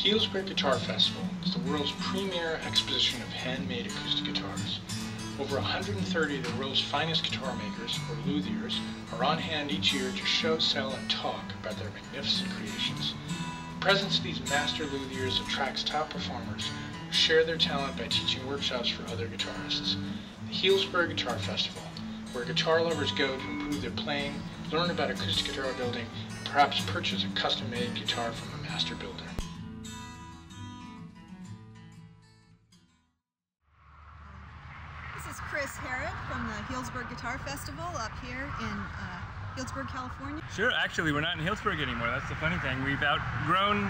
Healdsburg Guitar Festival is the world's premier exposition of handmade acoustic guitars. Over 130 of the world's finest guitar makers, or luthiers, are on hand each year to show, sell, and talk about their magnificent creations. The presence of these master luthiers attracts top performers who share their talent by teaching workshops for other guitarists. The Healdsburg Guitar Festival, where guitar lovers go to improve their playing, learn about acoustic guitar building, and perhaps purchase a custom-made guitar from a master builder. This is Chris Herrod from the Healdsburg Guitar Festival up here in Healdsburg, California. Sure, actually we're not in Healdsburg anymore. That's the funny thing. We've outgrown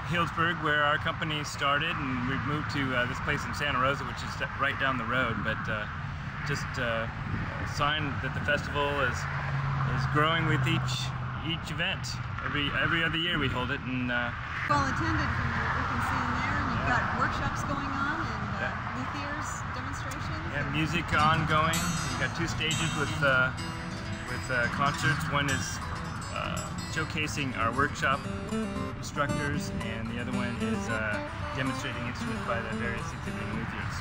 Healdsburg, where our company started, and we've moved to this place in Santa Rosa, which is right down the road. But just a sign that the festival is growing with each event. Every other year we hold it, and well attended from what we can see in there. And you've got workshops going on and luthiers demonstrations. Yeah, music ongoing. We've got two stages with concerts. One is showcasing our workshop instructors, and the other one is demonstrating instruments by the various exhibiting luthiers.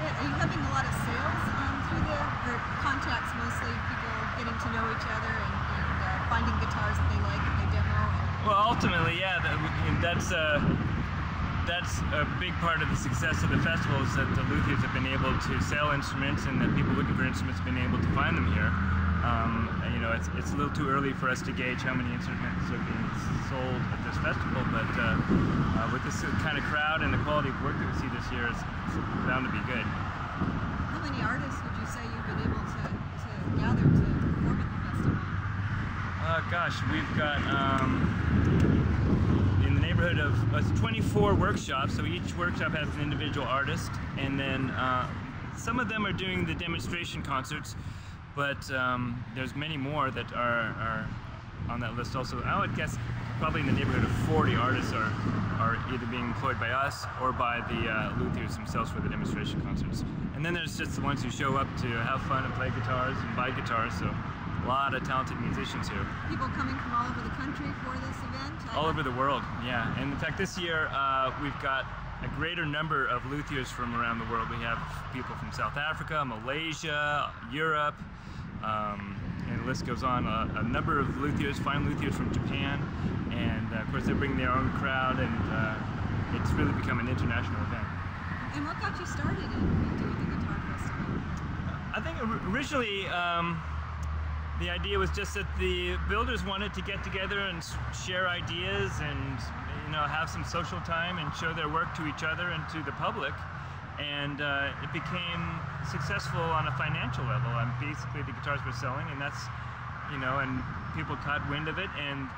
Are you having a lot of sales through there, or contacts mostly, people getting to know each other and finding guitars that they like and they demo? Well, ultimately, yeah, that's a big part of the success of the festival, is that the luthiers have been able to sell instruments, and that people looking for instruments have been able to find them here. You know, it's a little too early for us to gauge how many instruments are being sold at this festival, but with this kind of crowd and the quality of work that we see this year, it's bound to be good. How many artists would you say you've been able to gather to perform at the festival? Gosh, we've got in the neighborhood of 24 workshops, so each workshop has an individual artist, and then some of them are doing the demonstration concerts, but there's many more that are on that list also. I would guess probably in the neighborhood of 40 artists are either being employed by us or by the luthiers themselves for the demonstration concerts. And then there's just the ones who show up to have fun and play guitars and buy guitars, so a lot of talented musicians here. People coming from all over the country for this event? All over the world, yeah. And in fact, this year we've got a greater number of luthiers from around the world. We have people from South Africa, Malaysia, Europe, and the list goes on. A number of luthiers, fine luthiers from Japan, and of course they bring their own crowd, and it's really become an international event. And what got you started in doing the Guitar Festival? I think originally the idea was just that the builders wanted to get together and share ideas and have some social time and show their work to each other and to the public. And it became successful on a financial level. Basically the guitars were selling, and that's, and people caught wind of it, and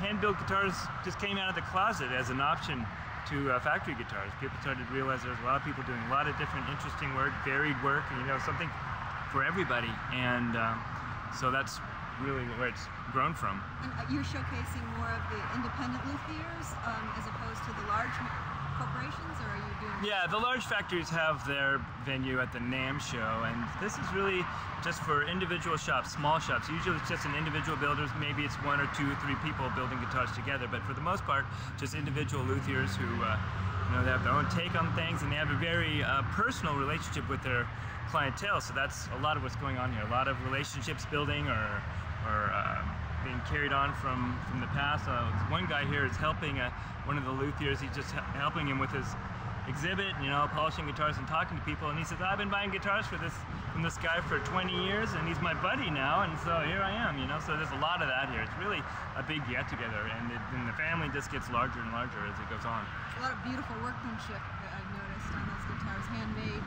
hand-built guitars just came out of the closet as an option to factory guitars. People started to realize there's a lot of people doing a lot of different interesting work, varied work, something for everybody, and so that's really where it's grown from. And you're showcasing more of the independent luthiers as opposed to the large corporations, or are you doing? Yeah, the large factories have their venue at the NAMM show, and this is really just for individual shops, small shops. Usually it's just an individual builders, maybe it's 1 or 2 or 3 people building guitars together, but for the most part, just individual luthiers who they have their own take on things, and they have a very personal relationship with their clientele. So that's a lot of what's going on here. A lot of relationships building or being carried on from the past. One guy here is helping one of the luthiers. He's just helping him with his exhibit, polishing guitars and talking to people. And he says, I've been buying guitars from this guy for 20 years, and he's my buddy now, and so here I am. So there's a lot of that here. It's really a big get-together, and the family just gets larger and larger as it goes on. A lot of beautiful workmanship that I've noticed on those guitars, handmade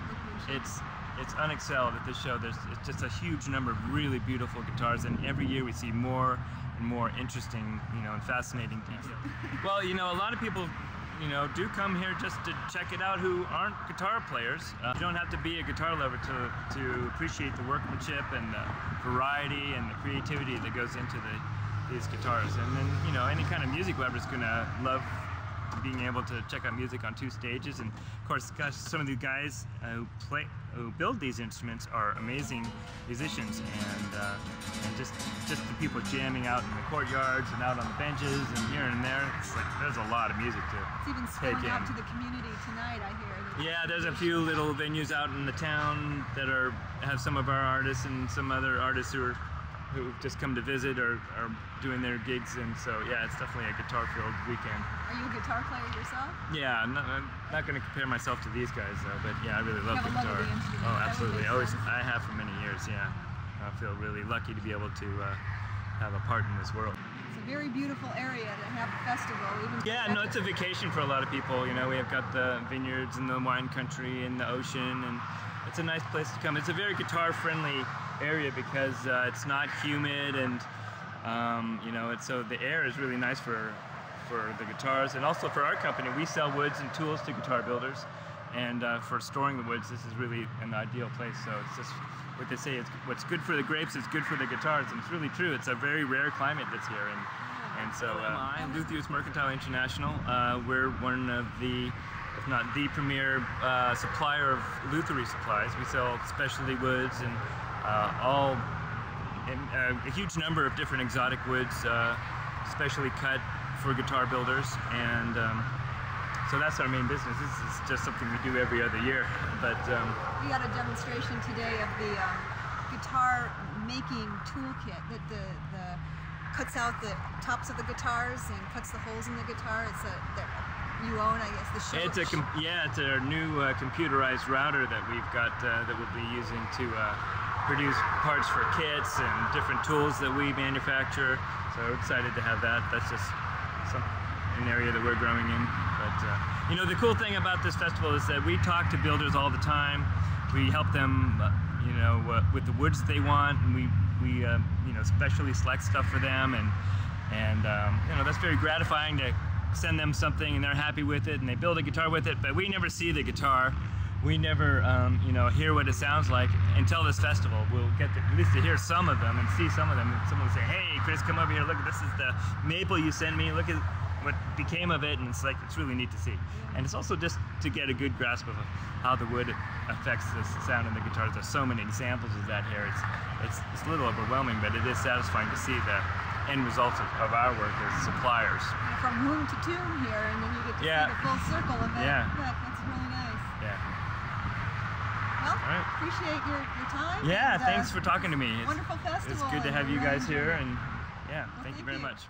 workmanship. It's unexcelled at this show. It's just a huge number of really beautiful guitars, and every year we see more and more interesting, and fascinating details. Well, a lot of people, do come here just to check it out who aren't guitar players. You don't have to be a guitar lover to appreciate the workmanship and the variety and the creativity that goes into these guitars. And then, any kind of music lover is going to love being able to check out music on 2 stages. And of course, gosh, some of the guys who build these instruments are amazing musicians, and just the people jamming out in the courtyards and out on the benches and here and there. It's like there's a lot of music to It's even take spilling in. out to the community tonight, I hear. Yeah, there's a few little venues out in the town that have some of our artists and some other artists who just come to visit or are doing their gigs, and so yeah, it's definitely a guitar-filled weekend. Are you a guitar player yourself? Yeah, I'm not going to compare myself to these guys though, but yeah, I really love the You have a love guitar. of the instrument. Oh, That would absolutely. make Always, sense. I have for many years. Yeah, I feel really lucky to be able to have a part in this world. It's a very beautiful area to have a festival. Even Yeah, no, it's a vacation for a lot of people. You know, we have got the vineyards and the wine country and the ocean, and it's a nice place to come. It's a very guitar-friendly area because it's not humid, and you know, so the air is really nice for the guitars, and also for our company. We sell woods and tools to guitar builders, and for storing the woods, this is really an ideal place. So it's just what they say: it's what's good for the grapes is good for the guitars, and it's really true. It's a very rare climate that's here, and so Luthiers Mercantile International. We're one of the, if not the premier supplier of lutherie supplies. We sell specialty woods and a huge number of different exotic woods, specially cut for guitar builders, and so that's our main business. This is just something we do every other year. But we had a demonstration today of the guitar making toolkit that the cuts out the tops of the guitars and cuts the holes in the guitar. It's that you own, I guess. It's our new computerized router that we've got that we'll be using to produce parts for kits and different tools that we manufacture. So we're excited to have that. That's just an area that we're growing in. But you know, the cool thing about this festival is that we talk to builders all the time. We help them, you know, with the woods they want, and we you know, specially select stuff for them, and you know, that's very gratifying to send them something and they're happy with it and they build a guitar with it. But we never see the guitar. We never, you know, hear what it sounds like until this festival. We'll get at least to hear some of them and see some of them. And someone will say, "Hey, Chris, come over here. Look, this is the maple you sent me. Look at what became of it." And it's like, it's really neat to see. And it's also just to get a good grasp of how the wood affects the sound in the guitars. There's so many examples of that here. It's a little overwhelming, but it is satisfying to see the end results of our work as suppliers. From room to tomb here, and then you get to see the full circle of it. Yeah. Look, that's really nice. Yeah. Well, All right. appreciate your time. Yeah, and, thanks for talking to me. Wonderful festival. It's good to have you guys here, and yeah, Well, thank you very much.